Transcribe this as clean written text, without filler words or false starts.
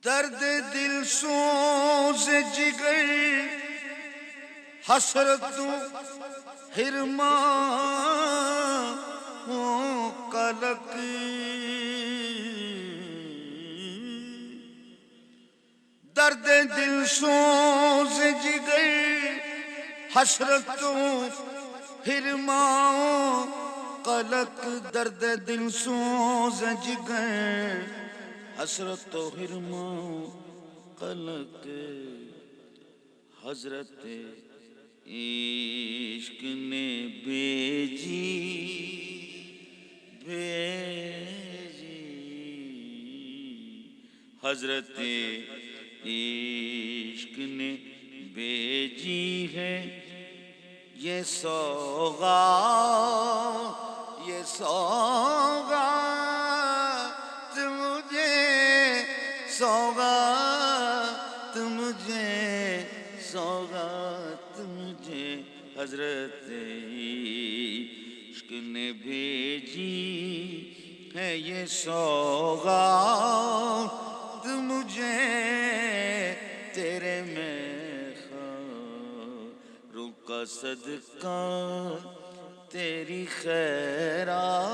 درد دل سوز جگر حسرت حرمان قلق درد دل سوز جگر حسرت حرمان قلق درد دل سوز جگر حسرت و حرمان قلق حضرت عشق نے بھیجی حضرت عشق نے بھیجی ہے یہ سوغات مجھے سوغات مجھے حضرت عشق نے بھیجی ہے یہ سوغات مجھے تیرے میخواروں کا صدقہ تیری خیرات